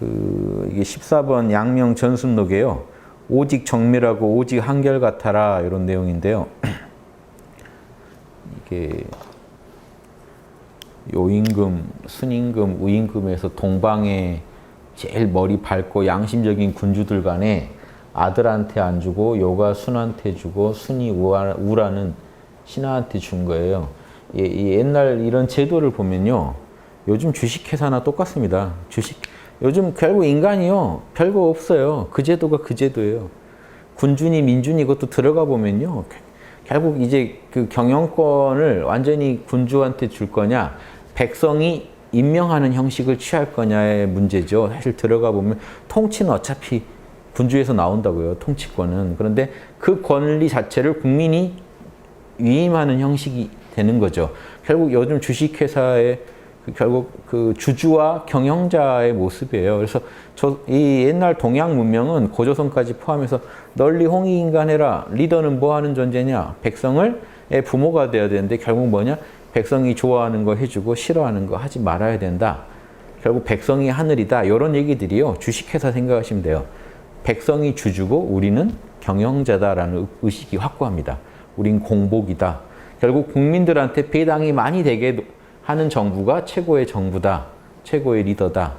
이게 14번 양명 전순록이에요. 오직 정밀하고 오직 한결같아라 이런 내용인데요. 이게 요임금, 순임금, 우임금에서 동방에 제일 머리 밝고 양심적인 군주들 간에 아들한테 안 주고 요가 순한테 주고 순이 우라는 신하한테 준 거예요. 옛날 이런 제도를 보면요. 요즘 주식회사나 똑같습니다. 요즘 결국 인간이요. 별거 없어요. 그 제도가 그 제도예요. 군주니 민주니 이것도 들어가 보면요. 결국 이제 그 경영권을 완전히 군주한테 줄 거냐, 백성이 임명하는 형식을 취할 거냐의 문제죠. 사실 들어가 보면 통치는 어차피 군주에서 나온다고요. 통치권은. 그런데 그 권리 자체를 국민이 위임하는 형식이 되는 거죠. 결국 요즘 주식회사의 결국 그 주주와 경영자의 모습이에요. 그래서 이 옛날 동양 문명은 고조선까지 포함해서 널리 홍익인간해라. 리더는 뭐 하는 존재냐? 백성의 부모가 돼야 되는데 결국 뭐냐? 백성이 좋아하는 거 해주고 싫어하는 거 하지 말아야 된다. 결국 백성이 하늘이다. 이런 얘기들이요. 주식회사 생각하시면 돼요. 백성이 주주고 우리는 경영자다라는 의식이 확고합니다. 우린 공복이다. 결국 국민들한테 배당이 많이 되게 하는 정부가 최고의 정부다. 최고의 리더다.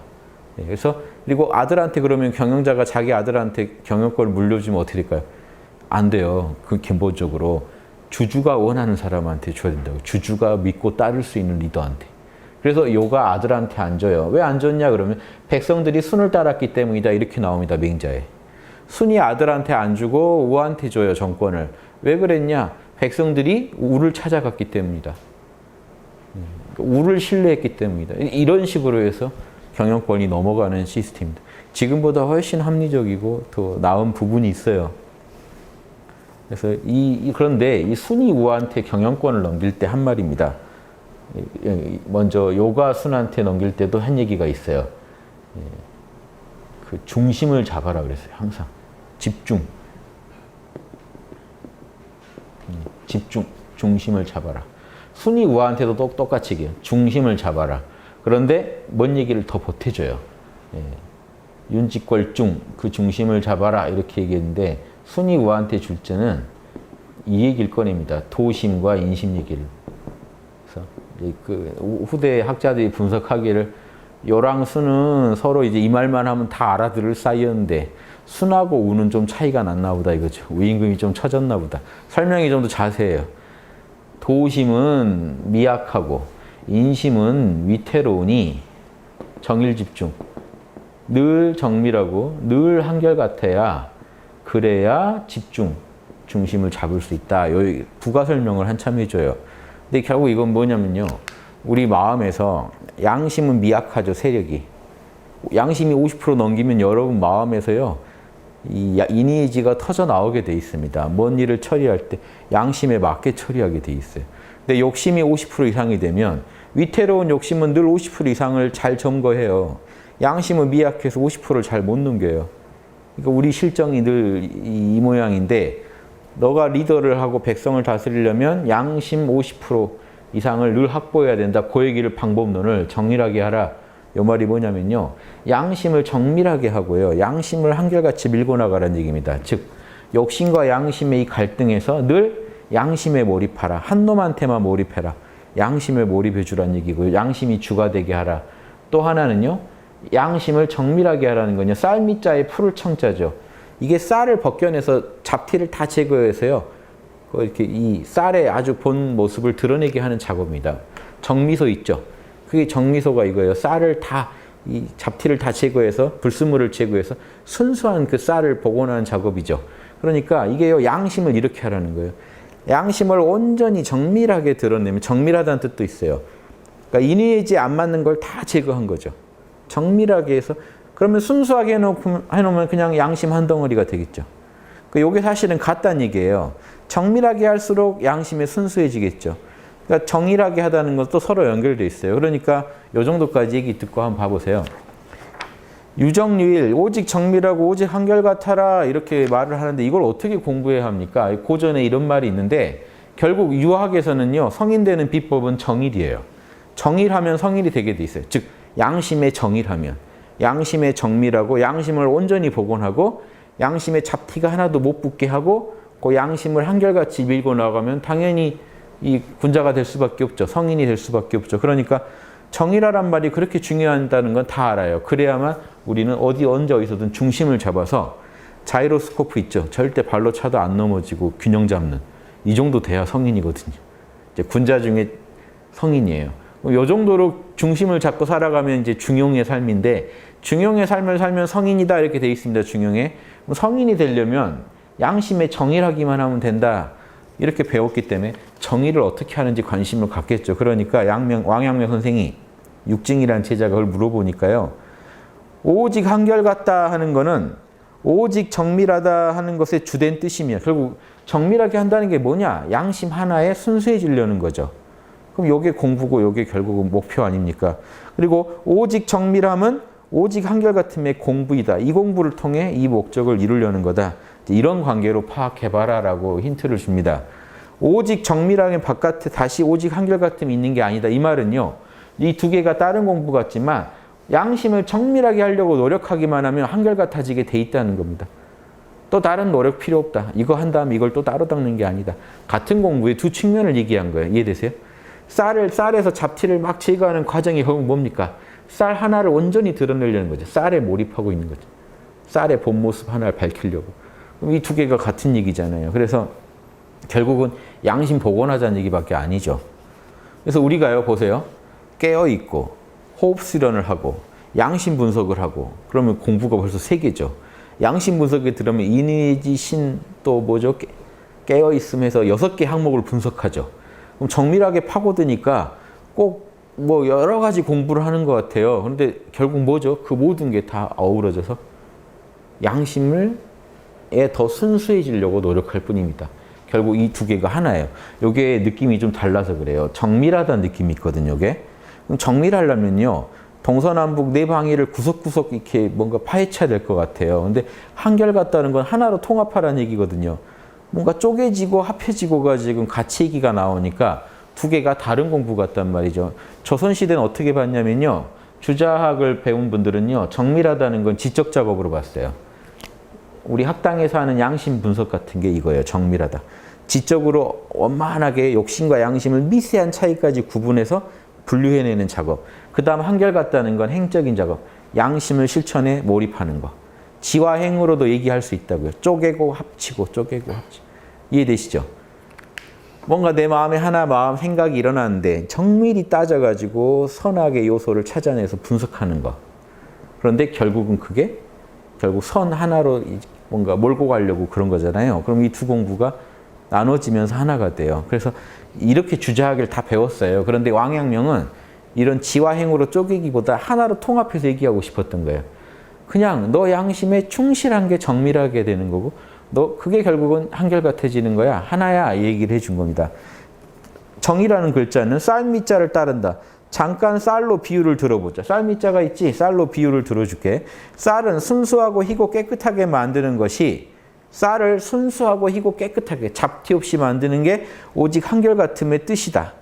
그래서 그리고 아들한테 그러면 경영자가 자기 아들한테 경영권을 물려주면 어떻게 될까요? 안 돼요. 그 근본적으로 주주가 원하는 사람한테 줘야 된다고. 주주가 믿고 따를 수 있는 리더한테. 그래서 요가 아들한테 안 줘요. 왜 안 줬냐 그러면 백성들이 순을 따랐기 때문이다. 이렇게 나옵니다. 맹자에. 순이 아들한테 안 주고 우한테 줘요. 정권을. 왜 그랬냐? 백성들이 우를 찾아갔기 때문이다. 우를 신뢰했기 때문이다. 이런 식으로 해서 경영권이 넘어가는 시스템입니다. 지금보다 훨씬 합리적이고 더 나은 부분이 있어요. 그래서 그런데 이 순이 우한테 경영권을 넘길 때 한 말입니다. 먼저 요가 순한테 넘길 때도 한 얘기가 있어요. 그 중심을 잡아라 그랬어요. 항상 집중, 중심을 잡아라. 순이 우한테도 똑같이 얘기해요. 중심을 잡아라. 그런데 뭔 얘기를 더 보태줘요. 윤직궐중, 그 중심을 잡아라 이렇게 얘기했는데 순이 우한테 줄 때는 이 얘기를 꺼냅니다. 도심과 인심 얘기를. 그래서 그 후대 학자들이 분석하기를 요랑 순은 서로 이제 이 말만 하면 다 알아들을 사이였는데 순하고 우는 좀 차이가 났나 보다 이거죠. 우임금이 좀 처졌나 보다. 설명이 좀 더 자세해요. 도심은 미약하고 인심은 위태로우니 정일집중. 늘 정밀하고 늘 한결같아야 그래야 집중, 중심을 잡을 수 있다. 여기 부가 설명을 한참 해줘요. 근데 결국 이건 뭐냐면요. 우리 마음에서 양심은 미약하죠. 세력이. 양심이 50% 넘기면 여러분 마음에서요. 이 인의지가 터져 나오게 돼 있습니다. 뭔 일을 처리할 때 양심에 맞게 처리하게 돼 있어요. 근데 욕심이 50% 이상이 되면 위태로운 욕심은 늘 50% 이상을 잘 점거해요. 양심은 미약해서 50%를 잘 못 넘겨요. 그러니까 우리 실정이 늘 이 모양인데 너가 리더를 하고 백성을 다스리려면 양심 50% 이상을 늘 확보해야 된다. 그 얘기를 방법론을 정밀하게 하라. 이 말이 뭐냐면요. 양심을 정밀하게 하고요. 양심을 한결같이 밀고 나가라는 얘기입니다. 즉 욕심과 양심의 이 갈등에서 늘 양심에 몰입하라. 한 놈한테만 몰입해라. 양심에 몰입해 주라는 얘기고요. 양심이 주가 되게 하라. 또 하나는요. 양심을 정밀하게 하라는 건요. 쌀미자에 풀을 청자죠. 이게 쌀을 벗겨내서 잡티를 다 제거해서요. 이렇게 이 쌀의 아주 본 모습을 드러내게 하는 작업입니다. 정미소 있죠. 그게 정미소가 이거예요. 쌀을 다, 이 잡티를 다 제거해서, 불순물을 제거해서 순수한 그 쌀을 복원하는 작업이죠. 그러니까 이게요, 양심을 이렇게 하라는 거예요. 양심을 온전히 정밀하게 드러내면, 정밀하다는 뜻도 있어요. 그러니까 인의의지에 안 맞는 걸 다 제거한 거죠. 정밀하게 해서, 그러면 순수하게 해놓으면 그냥 양심 한 덩어리가 되겠죠. 이게 사실은 같다는 얘기예요. 정밀하게 할수록 양심이 순수해지겠죠. 그러니까 정밀하게 하다는 것도 서로 연결되어 있어요. 그러니까 이 정도까지 얘기 듣고 한번 봐보세요. 유정유일, 오직 정밀하고 오직 한결같아라 이렇게 말을 하는데 이걸 어떻게 공부해야 합니까? 고전에 이런 말이 있는데 결국 유학에서는요. 성인되는 비법은 정일이에요. 정일하면 성일이 되게 돼 있어요. 즉 양심에 정일하면. 양심의 정밀하고 양심을 온전히 복원하고 양심의 잡티가 하나도 못 붙게 하고 그 양심을 한결같이 밀고 나가면 당연히 이 군자가 될 수밖에 없죠. 성인이 될 수밖에 없죠. 그러니까 정의라란 말이 그렇게 중요하다는 건 다 알아요. 그래야만 우리는 어디 언제 어디서든 중심을 잡아서 자이로스코프 있죠. 절대 발로 차도 안 넘어지고 균형 잡는 이 정도 돼야 성인이거든요. 이제 군자 중에 성인이에요. 이 정도로 중심을 잡고 살아가면 이제 중용의 삶인데 중용의 삶을 살면 성인이다 이렇게 돼 있습니다. 중용에 성인이 되려면 양심에 정의하기만 하면 된다 이렇게 배웠기 때문에 정의를 어떻게 하는지 관심을 갖겠죠. 그러니까 왕양명 선생이 육증이라는 제자가 그걸 물어보니까요. 오직 한결같다 하는 거는 오직 정밀하다 하는 것의 주된 뜻이며 결국 정밀하게 한다는 게 뭐냐? 양심 하나에 순수해지려는 거죠. 그럼 요게 공부고 요게 결국은 목표 아닙니까? 그리고 오직 정밀함은 오직 한결같음의 공부이다. 이 공부를 통해 이 목적을 이루려는 거다. 이런 관계로 파악해봐라라고 힌트를 줍니다. 오직 정밀하게 바깥에 다시 오직 한결같음이 있는 게 아니다. 이 말은요. 이 두 개가 다른 공부 같지만 양심을 정밀하게 하려고 노력하기만 하면 한결같아지게 돼 있다는 겁니다. 또 다른 노력 필요 없다. 이거 한 다음에 이걸 또 따로 닦는 게 아니다. 같은 공부의 두 측면을 얘기한 거예요. 이해되세요? 쌀에서 잡티를 막 제거하는 과정이 결국 뭡니까? 쌀 하나를 온전히 드러내려는 거죠. 쌀에 몰입하고 있는 거죠. 쌀의 본 모습 하나를 밝히려고. 이 두 개가 같은 얘기잖아요. 그래서 결국은 양심 복원하자는 얘기밖에 아니죠. 그래서 우리가요, 보세요. 깨어있고 호흡 수련을 하고 양심 분석을 하고 그러면 공부가 벌써 3개죠. 양심 분석에 들어오면 인의지, 신, 또 뭐죠? 깨어있음에서 6개 항목을 분석하죠. 그럼 정밀하게 파고드니까 꼭 뭐 여러 가지 공부를 하는 것 같아요. 그런데 결국 뭐죠? 그 모든 게 다 어우러져서 양심을 더 순수해지려고 노력할 뿐입니다. 결국 이 두 개가 하나예요. 요게 느낌이 좀 달라서 그래요. 정밀하다는 느낌이 있거든요, 요게. 그럼 정밀하려면요. 동서남북 네 방위를 구석구석 이렇게 뭔가 파헤쳐야 될 것 같아요. 근데 한결같다는 건 하나로 통합하라는 얘기거든요. 뭔가 쪼개지고 합해지고가 지금 같이 얘기가 나오니까 두 개가 다른 공부 같단 말이죠. 조선시대는 어떻게 봤냐면요. 주자학을 배운 분들은요. 정밀하다는 건 지적 작업으로 봤어요. 우리 학당에서 하는 양심 분석 같은 게 이거예요. 정밀하다. 지적으로 원만하게 욕심과 양심을 미세한 차이까지 구분해서 분류해내는 작업. 그 다음 한결같다는 건 행적인 작업. 양심을 실천에 몰입하는 거. 지와 행으로도 얘기할 수 있다고요. 쪼개고 합치고 쪼개고 합치고. 이해되시죠? 뭔가 내 마음에 하나 생각이 일어나는데 정밀히 따져가지고 선악의 요소를 찾아내서 분석하는 거. 그런데 결국은 그게 결국 선 하나로 뭔가 몰고 가려고 그런 거잖아요. 그럼 이 두 공부가 나눠지면서 하나가 돼요. 그래서 이렇게 주자학을 다 배웠어요. 그런데 왕양명은 이런 지와 행으로 쪼개기보다 하나로 통합해서 얘기하고 싶었던 거예요. 그냥 너 양심에 충실한 게 정밀하게 되는 거고 너 그게 결국은 한결같아지는 거야. 하나야 이 얘기를 해준 겁니다. 정이라는 글자는 쌀미자를 따른다. 잠깐 쌀로 비유를 들어보자. 쌀미자가 있지? 쌀로 비유를 들어줄게. 쌀은 순수하고 희고 깨끗하게 만드는 것이 쌀을 순수하고 희고 깨끗하게 잡티 없이 만드는 게 오직 한결같음의 뜻이다.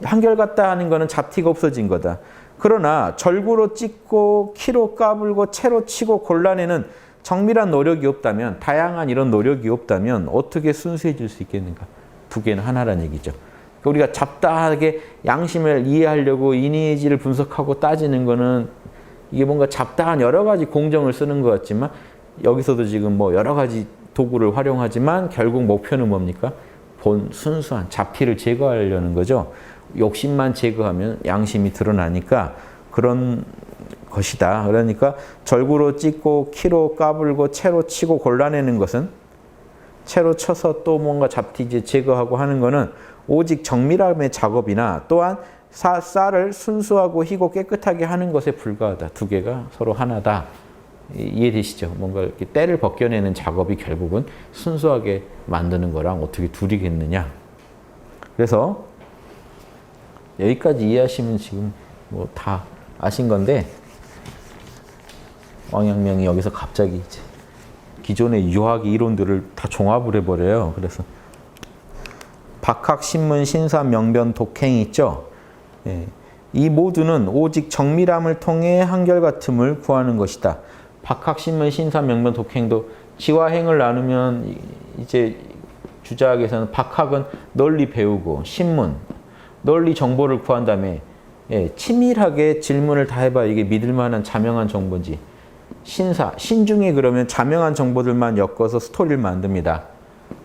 한결같다 하는 거는 잡티가 없어진 거다. 그러나 절구로 찢고 키로 까불고 채로 치고 골라내는 정밀한 노력이 없다면 다양한 이런 노력이 없다면 어떻게 순수해질 수 있겠는가. 두 개는 하나란 얘기죠. 우리가 잡다하게 양심을 이해하려고 인의지를 분석하고 따지는 거는 이게 뭔가 잡다한 여러 가지 공정을 쓰는 것 같지만 여기서도 지금 뭐 여러 가지 도구를 활용하지만 결국 목표는 뭡니까? 본 순수한 잡티를 제거하려는 거죠. 욕심만 제거하면 양심이 드러나니까 그런 것이다. 그러니까 절구로 찢고 키로 까불고 채로 치고 골라내는 것은 채로 쳐서 또 뭔가 잡티 제거하고 하는 거는 오직 정밀함의 작업이나 또한 쌀을 순수하고 희고 깨끗하게 하는 것에 불과하다. 두 개가 서로 하나다. 이해되시죠? 뭔가 이렇게 때를 벗겨내는 작업이 결국은 순수하게 만드는 거랑 어떻게 둘이겠느냐. 그래서 여기까지 이해하시면 지금 뭐 다 아신 건데 왕양명이 여기서 갑자기 이제 기존의 유학 이론들을 다 종합을 해버려요. 그래서 박학, 신문, 신사, 명변, 독행이 있죠. 예. 이 모두는 오직 정밀함을 통해 한결같음을 구하는 것이다. 박학신문 신사명변 독행도 지와 행을 나누면 이제 주자학에서는 박학은 널리 배우고 신문, 널리 정보를 구한 다음에 치밀하게 질문을 다 해봐 이게 믿을 만한 자명한 정보인지. 신사, 신중에 그러면 자명한 정보들만 엮어서 스토리를 만듭니다.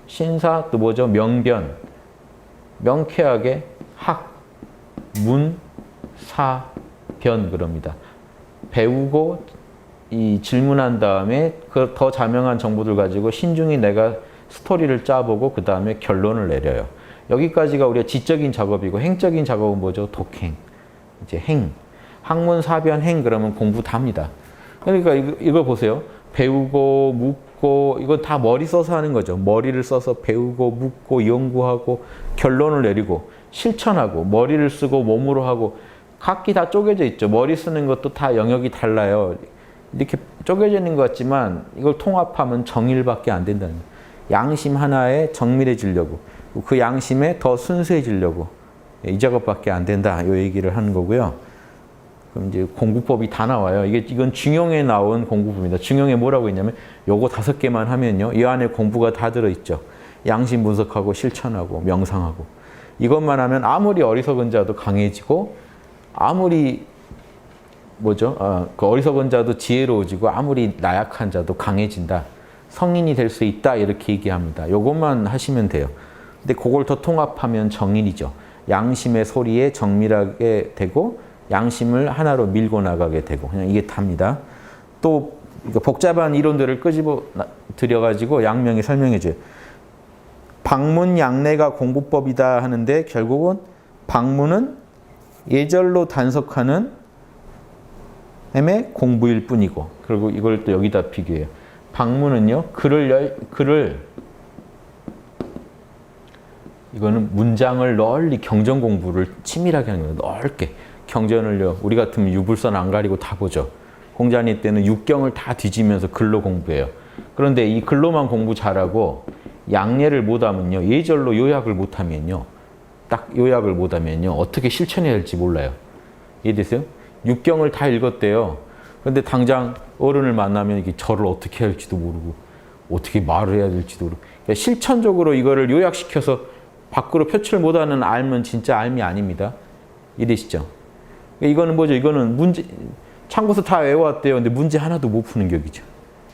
신사 또 뭐죠? 명변, 명쾌하게 학, 문, 사, 변 그럽니다. 배우고 이 질문한 다음에 그 더 자명한 정보들 가지고 신중히 내가 스토리를 짜보고 그 다음에 결론을 내려요. 여기까지가 우리가 지적인 작업이고 행적인 작업은 뭐죠? 독행. 이제 행. 학문, 사변, 행 그러면 공부 다 합니다. 그러니까 이거 보세요. 배우고 묻고 이건 다 머리 써서 하는 거죠. 머리를 써서 배우고 묻고 연구하고 결론을 내리고 실천하고 머리를 쓰고 몸으로 하고 각기 다 쪼개져 있죠. 머리 쓰는 것도 다 영역이 달라요. 이렇게 쪼개져 있는 것 같지만 이걸 통합하면 정일밖에 안 된다는 거예요. 양심 하나에 정밀해지려고 그 양심에 더 순수해지려고 이 작업밖에 안 된다. 이 얘기를 하는 거고요. 그럼 이제 공부법이 다 나와요. 이건 중용에 나온 공부법입니다. 중용에 뭐라고 있냐면 요거 5개만 하면요. 이 안에 공부가 다 들어있죠. 양심 분석하고 실천하고 명상하고 이것만 하면 아무리 어리석은 자도 강해지고 아무리 뭐죠? 그 어리석은 자도 지혜로워지고 아무리 나약한 자도 강해진다. 성인이 될 수 있다. 이렇게 얘기합니다. 요것만 하시면 돼요. 근데 그걸 더 통합하면 정인이죠. 양심의 소리에 정밀하게 되고 양심을 하나로 밀고 나가게 되고 그냥 이게 답니다. 또 복잡한 이론들을 끄집어 들여가지고 양명이 설명해줘요. 방문양내가 공부법이다 하는데 결국은 방문은 예절로 단속하는 의 공부일 뿐이고 그리고 이걸 또 여기다 비교해요. 방문은요. 글을 이거는 문장을 널리 경전 공부를 치밀하게 하는 거예요. 넓게 경전을요. 우리 같으면 유불선 안 가리고 다 보죠. 공자님 때는 육경을 다 뒤지면서 글로 공부해요. 그런데 이 글로만 공부 잘하고 양례를 못하면요. 예절로 요약을 못하면요. 딱 요약을 못하면요. 어떻게 실천해야 할지 몰라요. 이해되세요? 육경을 다 읽었대요. 그런데 당장 어른을 만나면 이게 절을 어떻게 해야 할지도 모르고 어떻게 말을 해야 될지도 모르고 그러니까 실천적으로 이거를 요약시켜서 밖으로 표출 못하는 알면 진짜 알미 아닙니다. 이해되시죠? 이거는 뭐죠? 이거는 문제 참고서 다 외워왔대요. 근데 문제 하나도 못 푸는 격이죠.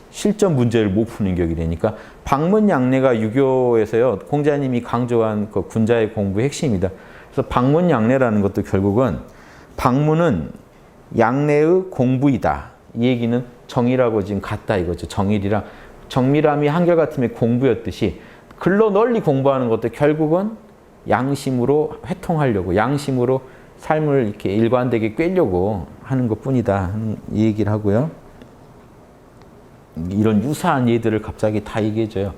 실전 문제를 못 푸는 격이 되니까 방문양례가 유교에서요. 공자님이 강조한 그 군자의 공부의 핵심입니다. 그래서 방문양례라는 것도 결국은 방문은 양례의 공부이다. 이 얘기는 정의라고 지금 같다 이거죠. 정일이랑 정밀함이 한결같음의 공부였듯이 글로 널리 공부하는 것도 결국은 양심으로 회통하려고 양심으로 삶을 이렇게 일관되게 꿰려고 하는 것뿐이다. 이 얘기를 하고요. 이런 유사한 예들을 갑자기 다 얘기해줘요.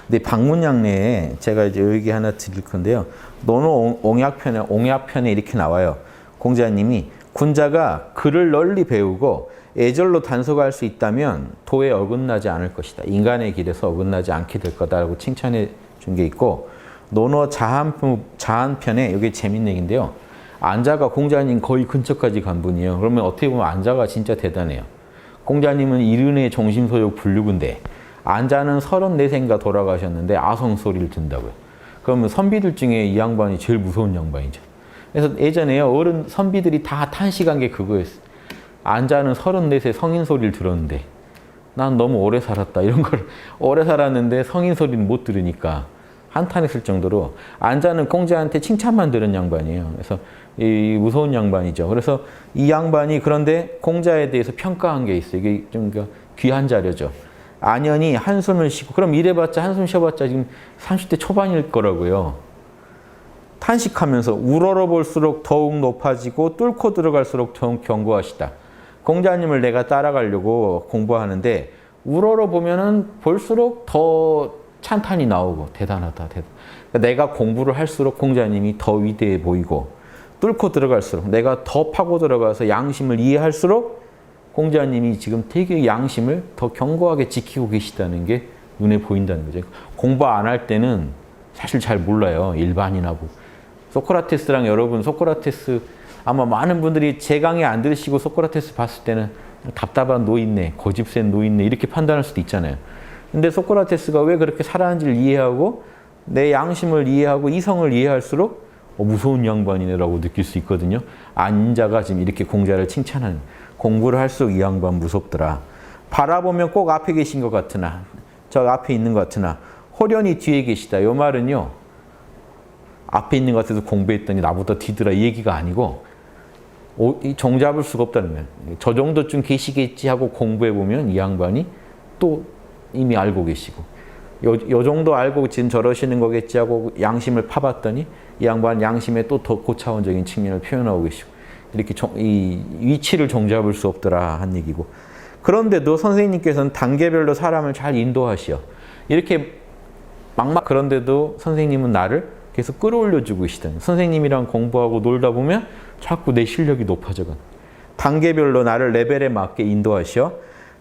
근데 방문양례에 제가 이제 얘기 하나 드릴 건데요. 논어 옹약편에 이렇게 나와요. 공자님이 군자가 글을 널리 배우고 예절로 단속할 수 있다면 도에 어긋나지 않을 것이다. 인간의 길에서 어긋나지 않게 될 거다라고 칭찬해 준 게 있고 논어 자한편에 이게 재밌는 얘기인데요. 안자가 공자님 거의 근처까지 간 분이에요. 그러면 어떻게 보면 안자가 진짜 대단해요. 공자님은 이른의 종심소욕 불류군데 안자는 34세인가 돌아가셨는데 아성 소리를 듣는다고요. 그러면 선비들 중에 이 양반이 제일 무서운 양반이죠. 그래서 예전에요. 어른 선비들이 다 탄식한 게 그거였어요. 안자는 34세 성인 소리를 들었는데 난 너무 오래 살았다. 이런 걸 오래 살았는데 성인 소리는 못 들으니까 한탄했을 정도로 안자는 공자한테 칭찬만 들은 양반이에요. 그래서 이 무서운 양반이죠. 그래서 이 양반이 그런데 공자에 대해서 평가한 게 있어요. 이게 좀 귀한 자료죠. 안연히 한숨을 쉬고 그럼 이래봤자 한숨 쉬어봤자 지금 30대 초반일 거라고요. 탄식하면서 우러러 볼수록 더욱 높아지고 뚫고 들어갈수록 더욱 견고하시다. 공자님을 내가 따라가려고 공부하는데 우러러 보면은 볼수록 더 찬탄이 나오고 대단하다. 그러니까 내가 공부를 할수록 공자님이 더 위대해 보이고 뚫고 들어갈수록 내가 더 파고 들어가서 양심을 이해할수록 공자님이 지금 되게 양심을 더 견고하게 지키고 계시다는 게 눈에 보인다는 거죠. 공부 안 할 때는 사실 잘 몰라요. 일반인하고. 소크라테스랑 여러분 소크라테스 아마 많은 분들이 제 강의 안 들으시고 소크라테스 봤을 때는 답답한 노인네, 고집센 노인네 이렇게 판단할 수도 있잖아요. 근데 소크라테스가 왜 그렇게 살아는지를 이해하고 내 양심을 이해하고 이성을 이해할수록 무서운 양반이네라고 느낄 수 있거든요. 안자가 지금 이렇게 공자를 칭찬하는, 공부를 할수록 이 양반 무섭더라. 바라보면 꼭 앞에 계신 것 같으나, 저 앞에 있는 것 같으나 호련히 뒤에 계시다. 이 말은요, 앞에 있는 것 같아서 공부했더니 나보다 뒤더라 이 얘기가 아니고 종잡을 수가 없다는 거예요. 저 정도쯤 계시겠지 하고 공부해보면 이 양반이 또 이미 알고 계시고, 요 정도 알고 지금 저러시는 거겠지 하고 양심을 파봤더니 이 양반 양심에 또 더 고차원적인 측면을 표현하고 계시고, 이렇게 이 위치를 종잡을 수 없더라 한 얘기고. 그런데도 선생님께서는 단계별로 사람을 잘 인도하시어. 이렇게 그런데도 선생님은 나를 계속 끌어올려주고 계시다. 선생님이랑 공부하고 놀다 보면 자꾸 내 실력이 높아져가. 단계별로 나를 레벨에 맞게 인도하시어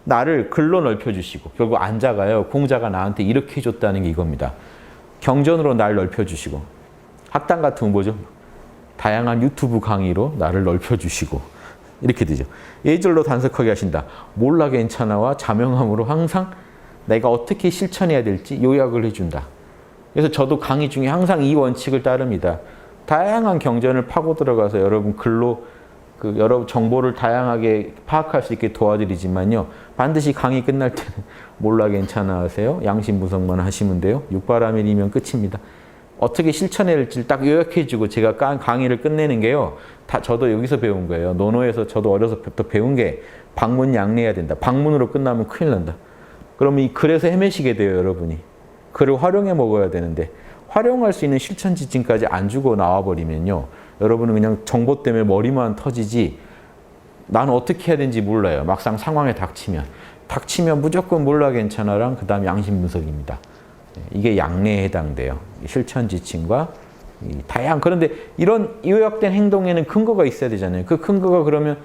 나를 글로 넓혀주시고, 결국 안자가요, 공자가 나한테 이렇게 해줬다는 게 이겁니다. 경전으로 나를 넓혀주시고, 학당 같은 건 뭐죠? 다양한 유튜브 강의로 나를 넓혀주시고, 이렇게 되죠. 예절로 단속하게 하신다. 몰라 괜찮아와 자명함으로 항상 내가 어떻게 실천해야 될지 요약을 해준다. 그래서 저도 강의 중에 항상 이 원칙을 따릅니다. 다양한 경전을 파고 들어가서 여러분 글로 여러 정보를 다양하게 파악할 수 있게 도와드리지만요. 반드시 강의 끝날 때는 몰라 괜찮아 하세요. 양심 분석만 하시면 돼요. 육바라밀이면 끝입니다. 어떻게 실천해야 될지 딱 요약해주고 제가 강의를 끝내는 게요. 다 저도 여기서 배운 거예요. 논어에서 저도 어려서부터 배운 게 방문 양례해야 된다. 방문으로 끝나면 큰일 난다. 그러면 이 글에서 헤매시게 돼요, 여러분이. 글을 활용해 먹어야 되는데 활용할 수 있는 실천 지침까지 안 주고 나와버리면요. 여러분은 그냥 정보 때문에 머리만 터지지 나는 어떻게 해야 되는지 몰라요. 막상 상황에 닥치면 무조건 몰라 괜찮아랑 그 다음 양심 분석입니다. 이게 양례에 해당돼요. 실천 지침과 그런데 이런 요약된 행동에는 근거가 있어야 되잖아요. 그 근거가 그러면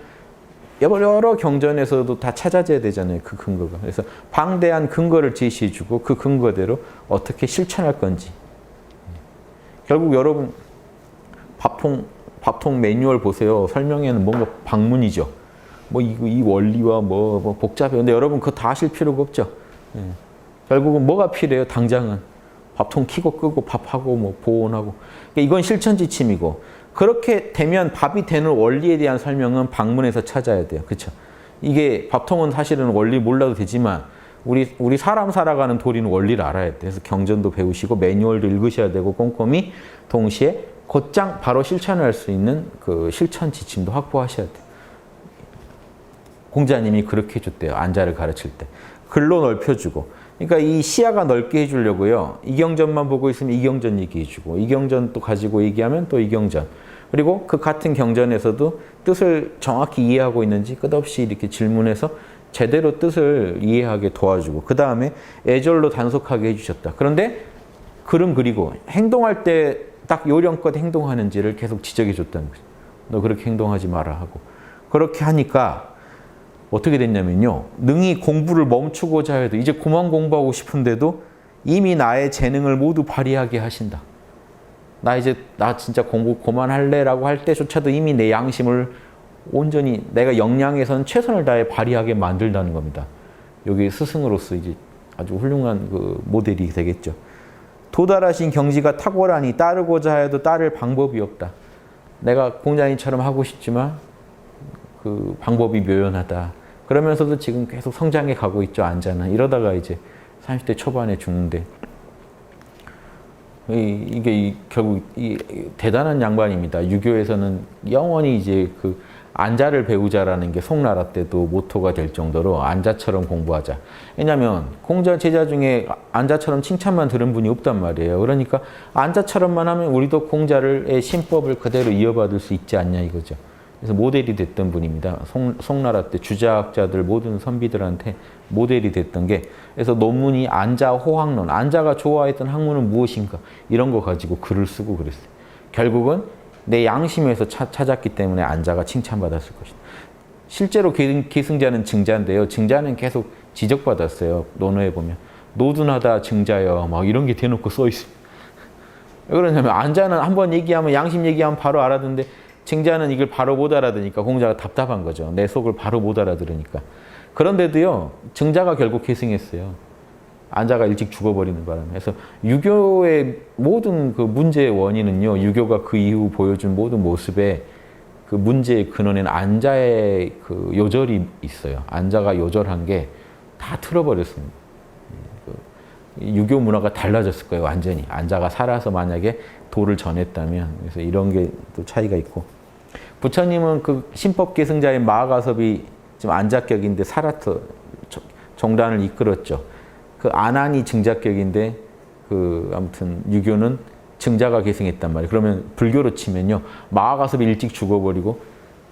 여러 경전에서도 다 찾아져야 되잖아요. 그 근거가. 그래서 방대한 근거를 제시해주고 그 근거대로 어떻게 실천할 건지. 결국 여러분 밥통 매뉴얼 보세요. 설명에는 뭔가 방문이죠. 이 원리와 복잡해요. 근데 여러분 그거 다 아실 필요가 없죠. 결국은 뭐가 필요해요? 당장은 밥통 켜고 끄고 밥하고 보온하고. 그러니까 이건 실천 지침이고, 그렇게 되면 밥이 되는 원리에 대한 설명은 방문에서 찾아야 돼요. 그렇죠? 이게 밥통은 사실은 원리 몰라도 되지만 우리 사람 살아가는 도리는 원리를 알아야 돼요. 그래서 경전도 배우시고 매뉴얼도 읽으셔야 되고 꼼꼼히 동시에 곧장 바로 실천을 할 수 있는 그 실천 지침도 확보하셔야 돼요. 공자님이 그렇게 해줬대요. 안자를 가르칠 때. 글로 넓혀주고. 그러니까 이 시야가 넓게 해주려고요. 이경전만 보고 있으면 이경전 얘기해주고, 이경전 또 가지고 얘기하면 또 이경전. 그리고 그 같은 경전에서도 뜻을 정확히 이해하고 있는지 끝없이 이렇게 질문해서 제대로 뜻을 이해하게 도와주고, 그 다음에 애절로 단속하게 해주셨다. 그런데 글은 그리고 행동할 때 딱 요령껏 행동하는지를 계속 지적해줬다는 거죠. 너 그렇게 행동하지 마라 하고. 그렇게 하니까 어떻게 됐냐면요. 능히 공부를 멈추고자 해도 이제 그만 공부하고 싶은데도 이미 나의 재능을 모두 발휘하게 하신다. 나 진짜 공부 그만할래 라고 할 때조차도 이미 내 양심을 온전히 내가 역량에선 최선을 다해 발휘하게 만들다는 겁니다. 여기 스승으로서 이제 아주 훌륭한 그 모델이 되겠죠. 도달하신 경지가 탁월하니 따르고자 해도 따를 방법이 없다. 내가 공자님처럼 하고 싶지만 그 방법이 묘연하다. 그러면서도 지금 계속 성장해 가고 있죠. 안자는. 이러다가 이제 30대 초반에 죽는데 이게 결국 대단한 양반입니다. 유교에서는 영원히 이제 그 안자를 배우자라는 게 송나라 때도 모토가 될 정도로 안자처럼 공부하자. 왜냐하면 공자 제자 중에 안자처럼 칭찬만 들은 분이 없단 말이에요. 그러니까 안자처럼만 하면 우리도 공자의 신법을 그대로 이어받을 수 있지 않냐 이거죠. 그래서 모델이 됐던 분입니다. 송나라 때 주자학자들 모든 선비들한테 모델이 됐던 게, 그래서 논문이 안자 호학론, 안자가 좋아했던 학문은 무엇인가 이런 거 가지고 글을 쓰고 그랬어요. 결국은 내 양심에서 찾았기 때문에 안자가 칭찬받았을 것이다. 실제로 계승자는 증자인데요. 증자는 계속 지적받았어요. 논어에 보면 노둔하다 증자여 막 이런 게 대놓고 써 있습니다. 왜 그러냐면 안자는 한번 얘기하면 양심 얘기하면 바로 알아듣는데 증자는 이걸 바로 못 알아들으니까 공자가 답답한 거죠. 내 속을 바로 못 알아들으니까. 그런데도요, 증자가 결국 계승했어요. 안자가 일찍 죽어버리는 바람에. 그래서 유교의 모든 그 문제의 원인은요, 유교가 그 이후 보여준 모든 모습에 그 문제의 근원에는 안자의 그 요절이 있어요. 안자가 요절한 게 다 틀어버렸습니다. 유교 문화가 달라졌을 거예요, 완전히. 안자가 살아서 만약에 도를 전했다면. 그래서 이런 게 또 차이가 있고. 부처님은 그 신법계승자인 마하가섭이 지금 안자격인데 살아서 정단을 이끌었죠. 그 안한이 증자격인데 그 아무튼 유교는 증자가 계승했단 말이에요. 그러면 불교로 치면요, 마하가섭이 일찍 죽어버리고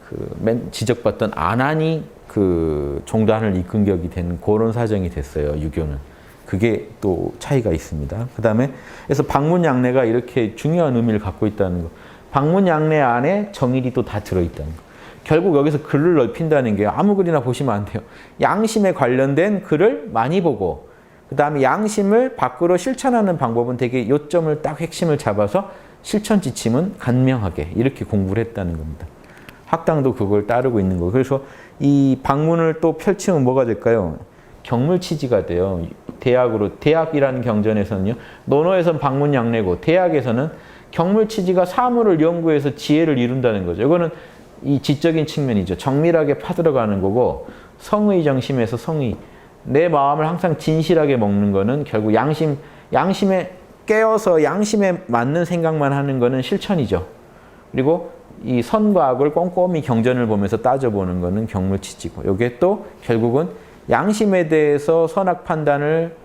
그 맨 지적받던 안한이 그 종단을 이끈 격이 된 그런 사정이 됐어요, 유교는. 그게 또 차이가 있습니다. 그 다음에 그래서 방문양례가 이렇게 중요한 의미를 갖고 있다는 거. 방문양례 안에 정일이 또 다 들어있다는 거. 결국 여기서 글을 넓힌다는 게 아무 글이나 보시면 안 돼요. 양심에 관련된 글을 많이 보고 그 다음에 양심을 밖으로 실천하는 방법은 되게 요점을 딱 핵심을 잡아서 실천 지침은 간명하게 이렇게 공부를 했다는 겁니다. 학당도 그걸 따르고 있는 거예요. 그래서 이 방문을 또 펼치면 뭐가 될까요? 경물치지가 돼요. 대학이라는 경전에서는요, 논어에서는 방문양례고 대학에서는 경물치지가 사물을 연구해서 지혜를 이룬다는 거죠. 이거는 이 지적인 측면이죠. 정밀하게 파들어가는 거고, 성의 정심에서 성의. 내 마음을 항상 진실하게 먹는 거는 결국 양심에 깨어서 양심에 맞는 생각만 하는 거는 실천이죠. 그리고 이 선과 악을 꼼꼼히 경전을 보면서 따져보는 거는 경물치지고, 이게 또 결국은 양심에 대해서 선악 판단을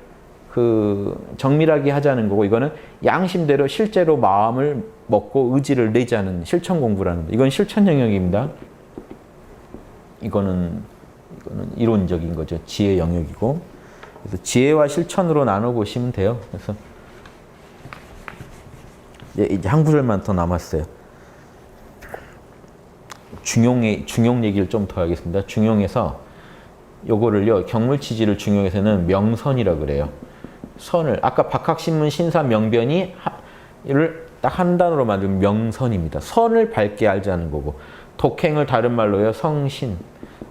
그 정밀하게 하자는 거고, 이거는 양심대로 실제로 마음을 먹고 의지를 내자는 실천 공부라는 거. 이건 실천 영역입니다. 이거는 이론적인 거죠. 지혜 영역이고. 그래서 지혜와 실천으로 나눠 보시면 돼요. 그래서 이제 한 구절만 더 남았어요. 중용 얘기를 좀 더 하겠습니다. 중용에서 요거를요, 경물치지를 중용에서는 명선이라 그래요. 선을 아까 박학신문 신사 명변이 를 딱 한 단어로 만들면 명선입니다. 선을 밝게 알자는 거고, 독행을 다른 말로요, 성신.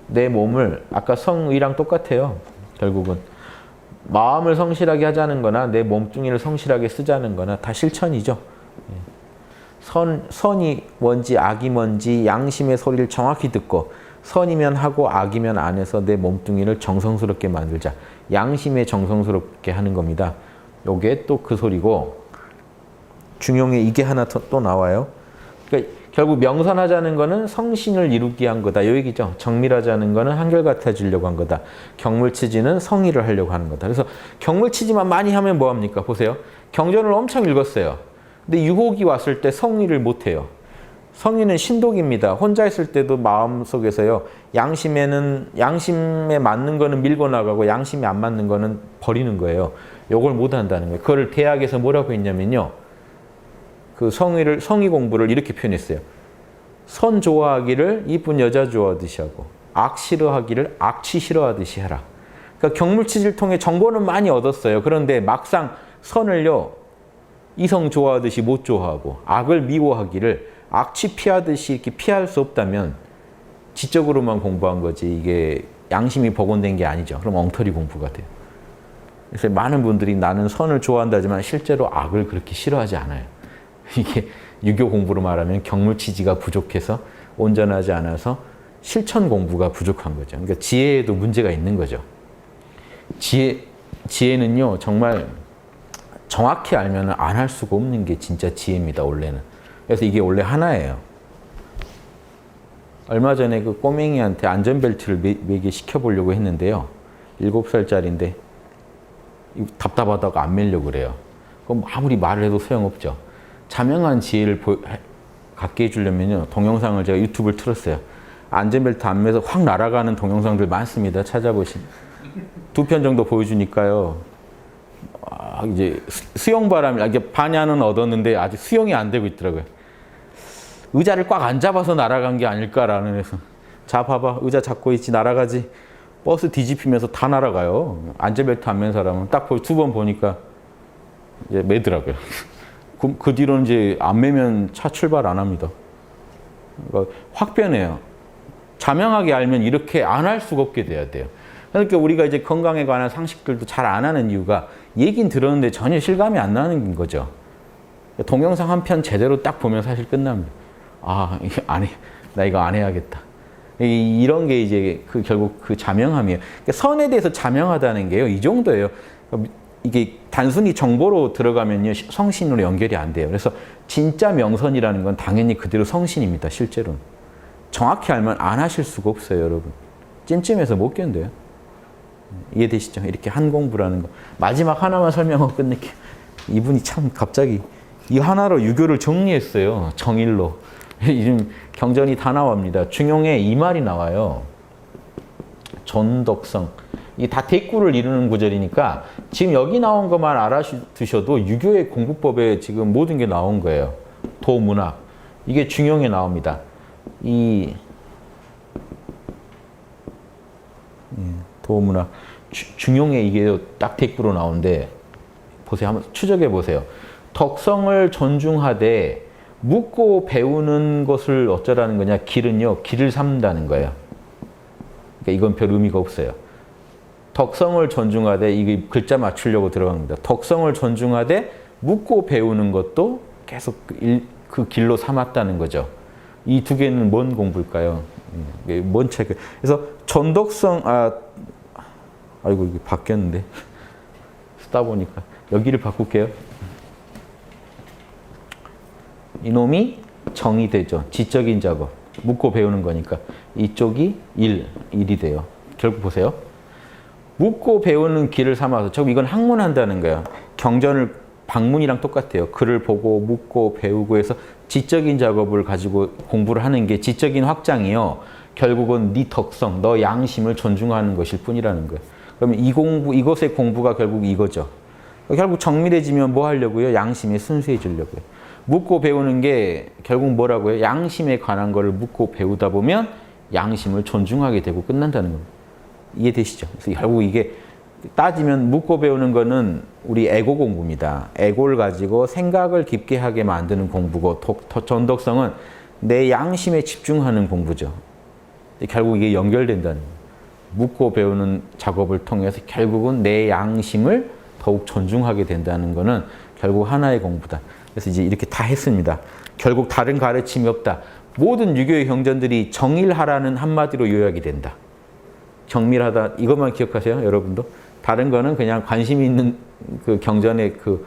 내 몸을 아까 성의랑 똑같아요. 결국은 마음을 성실하게 하자는 거나 내 몸뚱이를 성실하게 쓰자는 거나 다 실천이죠. 선이 뭔지 악이 뭔지 양심의 소리를 정확히 듣고, 선이면 하고 악이면 안 해서 내 몸뚱이를 정성스럽게 만들자. 양심에 정성스럽게 하는 겁니다. 요게 또 그 소리고, 중용에 이게 하나 또 나와요. 그러니까 결국 명선하자는 거는 성신을 이루기 위한 거다. 요 얘기죠. 정밀하자는 거는 한결같아지려고 한 거다. 경물치지는 성의를 하려고 하는 거다. 그래서 경물치지만 많이 하면 뭐합니까? 보세요. 경전을 엄청 읽었어요. 근데 유혹이 왔을 때 성의를 못해요. 성의는 신독입니다. 혼자 있을 때도 마음속에서요, 양심에 맞는 거는 밀고 나가고 양심에 안 맞는 거는 버리는 거예요. 요걸 못 한다는 거예요. 그걸 대학에서 뭐라고 했냐면요, 그 성의 공부를 이렇게 표현했어요. 선 좋아하기를 이쁜 여자 좋아하듯이 하고, 악 싫어하기를 악취 싫어하듯이 해라. 그러니까 경물치지를 통해 정보는 많이 얻었어요. 그런데 막상 선을요, 이성 좋아하듯이 못 좋아하고, 악을 미워하기를 악취 피하듯이 이렇게 피할 수 없다면 지적으로만 공부한 거지, 이게 양심이 복원된 게 아니죠. 그럼 엉터리 공부가 돼요. 그래서 많은 분들이 나는 선을 좋아한다지만 실제로 악을 그렇게 싫어하지 않아요. 이게 유교 공부로 말하면 경물치지가 부족해서, 온전하지 않아서 실천 공부가 부족한 거죠. 그러니까 지혜에도 문제가 있는 거죠. 지혜는요, 정말 정확히 알면 안 할 수가 없는 게 진짜 지혜입니다, 원래는. 그래서 이게 원래 하나예요. 얼마 전에 그 꼬맹이한테 안전벨트를 매게 시켜보려고 했는데요. 7살짜리인데 답답하다고 안 매려고 그래요. 그럼 아무리 말을 해도 소용없죠. 자명한 지혜를 갖게 해주려면요, 동영상을 제가 유튜브를 틀었어요. 안전벨트 안 매서 확 날아가는 동영상들 많습니다. 찾아보시면. 2편 정도 보여주니까요. 이제 수영바람이, 이게 반야는 얻었는데 아직 수영이 안 되고 있더라고요. 의자를 꽉 안 잡아서 날아간 게 아닐까라는 해서. 자, 봐봐. 의자 잡고 있지, 날아가지. 버스 뒤집히면서 다 날아가요. 안전벨트 안 맨 사람은. 딱 2번 보니까 이제 매더라고요. 그 뒤로는 이제 안 매면 차 출발 안 합니다. 확 변해요. 자명하게 알면 이렇게 안 할 수가 없게 돼야 돼요. 그러니까 우리가 이제 건강에 관한 상식들도 잘 안 하는 이유가 얘긴 들었는데 전혀 실감이 안 나는 거죠. 동영상 한 편 제대로 딱 보면 사실 끝납니다. 아, 이거 안 해. 나 이거 안 해야겠다. 이런 게 이제 결국 그 자명함이에요. 그러니까 선에 대해서 자명하다는 게요. 이 정도예요. 이게 단순히 정보로 들어가면요. 성신으로 연결이 안 돼요. 그래서 진짜 명선이라는 건 당연히 그대로 성신입니다. 실제로는. 정확히 알면 안 하실 수가 없어요, 여러분. 찜찜해서 못 견뎌요. 이해되시죠? 이렇게 한 공부라는 거. 마지막 하나만 설명하고 끝낼게요. 이분이 참 갑자기 이 하나로 유교를 정리했어요. 정일로. 요즘 경전이 다 나옵니다. 중용에 이 말이 나와요. 전덕성. 이게 다 대꾸를 이루는 구절이니까 지금 여기 나온 것만 알아두셔도 유교의 공부법에 지금 모든 게 나온 거예요. 도문학. 이게 중용에 나옵니다. 이 도문학. 중용에 이게 딱 대꾸로 나오는데 보세요. 한번 추적해 보세요. 덕성을 존중하되 묻고 배우는 것을 어쩌라는 거냐? 길은요. 길을 삼는다는 거예요. 그러니까 이건 별 의미가 없어요. 덕성을 존중하되 이게 글자 맞추려고 들어갑니다. 덕성을 존중하되 묻고 배우는 것도 계속 그 길로 삼았다는 거죠. 이 두 개는 뭔 공부일까요? 뭔 책? 그래서 전덕성 아이고 이게 바뀌었는데 쓰다 보니까 여기를 바꿀게요. 이놈이 정이 되죠. 지적인 작업. 묻고 배우는 거니까 이쪽이 일이 돼요. 결국 보세요. 묻고 배우는 길을 삼아서 저 이건 학문한다는 거예요. 경전을 방문이랑 똑같아요. 글을 보고 묻고 배우고 해서 지적인 작업을 가지고 공부를 하는 게 지적인 확장이요. 결국은 네 덕성, 너 양심을 존중하는 것일 뿐이라는 거예요. 그러면 이것의 공부가 결국 이거죠. 결국 정밀해지면 뭐 하려고요? 양심에 순수해지려고요. 묻고 배우는 게 결국 뭐라고요? 양심에 관한 거를 묻고 배우다 보면 양심을 존중하게 되고 끝난다는 겁니다. 이해되시죠? 그래서 결국 이게 따지면 묻고 배우는 거는 우리 에고 공부입니다. 에고를 가지고 생각을 깊게 하게 만드는 공부고 전덕성은 내 양심에 집중하는 공부죠. 결국 이게 연결된다는 거예요. 묻고 배우는 작업을 통해서 결국은 내 양심을 더욱 존중하게 된다는 거는 결국 하나의 공부다. 그래서 이제 이렇게 다 했습니다. 결국 다른 가르침이 없다. 모든 유교의 경전들이 정일하라는 한마디로 요약이 된다. 정밀하다. 이것만 기억하세요, 여러분도. 다른 거는 그냥 관심 있는 그 경전의 그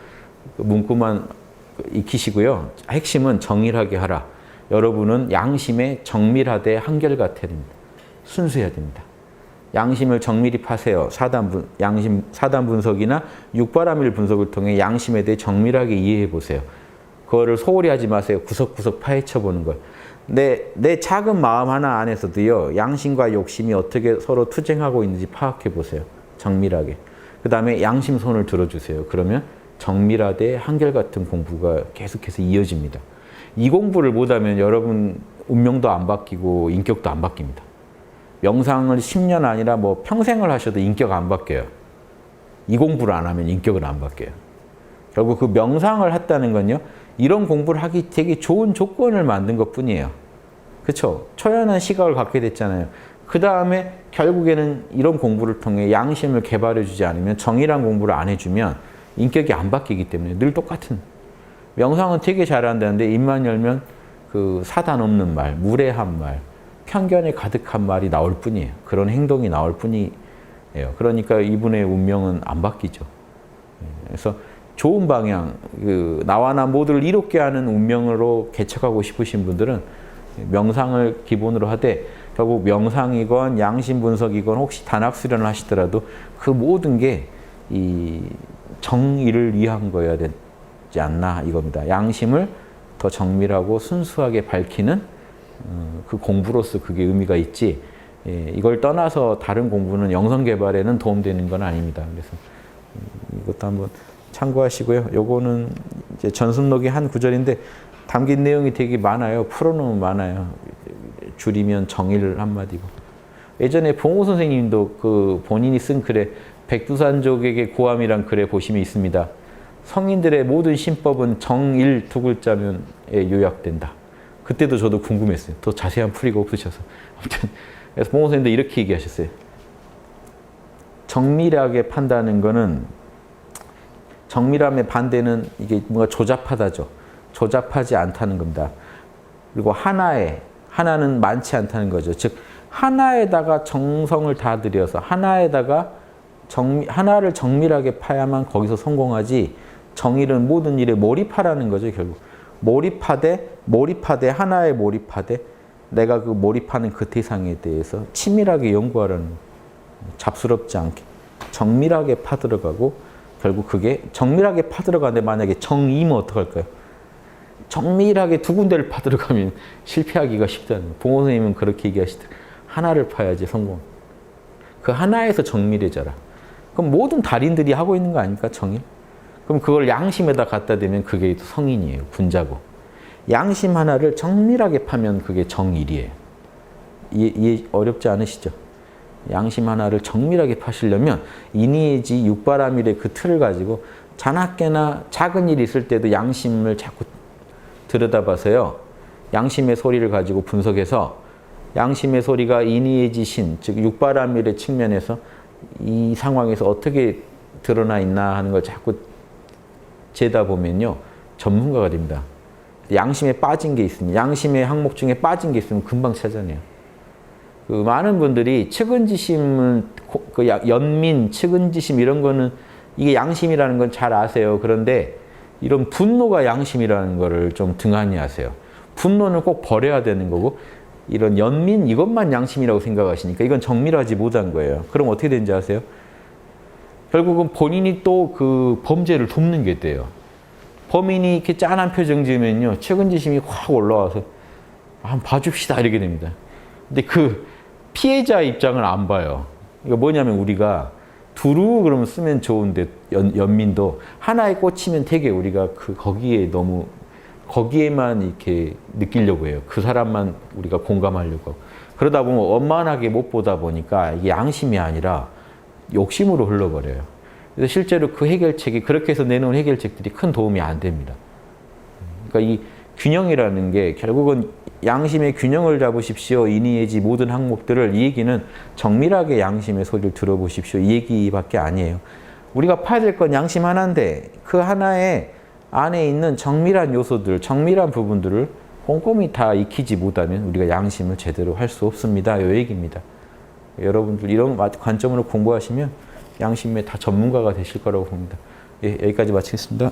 문구만 익히시고요. 핵심은 정일하게 하라. 여러분은 양심에 정밀하되 한결같아야 됩니다. 순수해야 됩니다. 양심을 정밀히 파세요. 양심 사단 분석이나 육바라밀 분석을 통해 양심에 대해 정밀하게 이해해 보세요. 그거를 소홀히 하지 마세요. 구석구석 파헤쳐 보는 걸. 내 작은 마음 하나 안에서도요. 양심과 욕심이 어떻게 서로 투쟁하고 있는지 파악해 보세요. 정밀하게. 그 다음에 양심 손을 들어주세요. 그러면 정밀하되 한결같은 공부가 계속해서 이어집니다. 이 공부를 못하면 여러분 운명도 안 바뀌고 인격도 안 바뀝니다. 명상을 10년 아니라 뭐 평생을 하셔도 인격 안 바뀌어요. 이 공부를 안 하면 인격은 안 바뀌어요. 결국 그 명상을 했다는 건요. 이런 공부를 하기 되게 좋은 조건을 만든 것뿐이에요. 그렇죠? 초연한 시각을 갖게 됐잖아요. 그 다음에 결국에는 이런 공부를 통해 양심을 개발해 주지 않으면 정의란 공부를 안 해주면 인격이 안 바뀌기 때문에 늘 똑같은. 명상은 되게 잘한다는데 입만 열면 그 사단 없는 말, 무례한 말, 편견에 가득한 말이 나올 뿐이에요. 그런 행동이 나올 뿐이에요. 그러니까 이분의 운명은 안 바뀌죠. 그래서 좋은 방향, 나와 나 모두를 이롭게 하는 운명으로 개척하고 싶으신 분들은 명상을 기본으로 하되 결국 명상이건 양심 분석이건 혹시 단학 수련을 하시더라도 그 모든 게 이 정의를 위한 거여야 되지 않나 이겁니다. 양심을 더 정밀하고 순수하게 밝히는 그 공부로서 그게 의미가 있지 이걸 떠나서 다른 공부는 영성 개발에는 도움되는 건 아닙니다. 그래서 이것도 한번 참고하시고요. 요거는 이제 전순록의 한 구절인데 담긴 내용이 되게 많아요. 풀어놓으면 많아요. 줄이면 정의를 한마디고. 예전에 봉호 선생님도 그 본인이 쓴 글에 백두산족에게 고함이란 글에 보시면 있습니다. 성인들의 모든 신법은 정일 두 글자면에 요약된다. 그때도 저도 궁금했어요. 더 자세한 풀이가 없으셔서. 아무튼 그래서 봉호 선생님도 이렇게 얘기하셨어요. 정밀하게 판다는 거는 정밀함의 반대는 이게 뭔가 조잡하다죠. 조잡하지 않다는 겁니다. 그리고 하나는 많지 않다는 거죠. 즉 하나에다가 정성을 다 들여서 하나를 정밀하게 파야만 거기서 성공하지 정의는 모든 일에 몰입하라는 거죠. 결국 몰입하되 하나에 몰입하되 내가 그 몰입하는 그 대상에 대해서 치밀하게 연구하라는 잡스럽지 않게 정밀하게 파들어가고 결국 그게 정밀하게 파들어가는데 만약에 정이면 어떡할까요? 정밀하게 두 군데를 파들어가면 실패하기가 쉽다는 거예요. 봉호 선생님은 그렇게 얘기하시더라고요. 하나를 파야지 성공. 그 하나에서 정밀해져라. 그럼 모든 달인들이 하고 있는 거 아닙니까? 정일? 그럼 그걸 양심에다 갖다 대면 그게 성인이에요. 군자고. 양심 하나를 정밀하게 파면 그게 정일이에요. 이해 어렵지 않으시죠? 양심 하나를 정밀하게 파시려면 이니에지 육바라밀의 그 틀을 가지고 자나깨나 작은 일이 있을 때도 양심을 자꾸 들여다봐서요. 양심의 소리를 가지고 분석해서 양심의 소리가 이니에지 신, 즉 육바라밀의 측면에서 이 상황에서 어떻게 드러나 있나 하는 걸 자꾸 재다 보면요. 전문가가 됩니다. 양심에 빠진 게 있으면, 양심의 항목 중에 빠진 게 있으면 금방 찾아내요. 그 많은 분들이 측은지심은, 그 연민, 측은지심 이런 거는 이게 양심이라는 건 잘 아세요. 그런데 이런 분노가 양심이라는 거를 좀 등한히 아세요. 분노는 꼭 버려야 되는 거고 이런 연민 이것만 양심이라고 생각하시니까 이건 정밀하지 못한 거예요. 그럼 어떻게 되는지 아세요? 결국은 본인이 또 그 범죄를 돕는 게 돼요. 범인이 이렇게 짠한 표정 지으면요. 측은지심이 확 올라와서 한번 봐줍시다 이렇게 됩니다. 근데 그 피해자 입장을 안 봐요. 이거 뭐냐면 우리가 두루 그러면 쓰면 좋은데 연민도 하나에 꽂히면 되게 우리가 거기에만 이렇게 느끼려고 해요. 그 사람만 우리가 공감하려고 하고. 그러다 보면 원만하게 못 보다 보니까 이게 양심이 아니라 욕심으로 흘러버려요. 그래서 실제로 그 해결책이 그렇게 해서 내놓은 해결책들이 큰 도움이 안 됩니다. 그러니까 이 균형이라는 게 결국은 양심의 균형을 잡으십시오. 이니에지 모든 항목들을 이 얘기는 정밀하게 양심의 소리를 들어보십시오. 이 얘기밖에 아니에요. 우리가 파야 될 건 양심 하나인데 그 하나에 안에 있는 정밀한 요소들, 정밀한 부분들을 꼼꼼히 다 익히지 못하면 우리가 양심을 제대로 할 수 없습니다. 이 얘기입니다. 여러분들 이런 관점으로 공부하시면 양심에 다 전문가가 되실 거라고 봅니다. 예, 여기까지 마치겠습니다.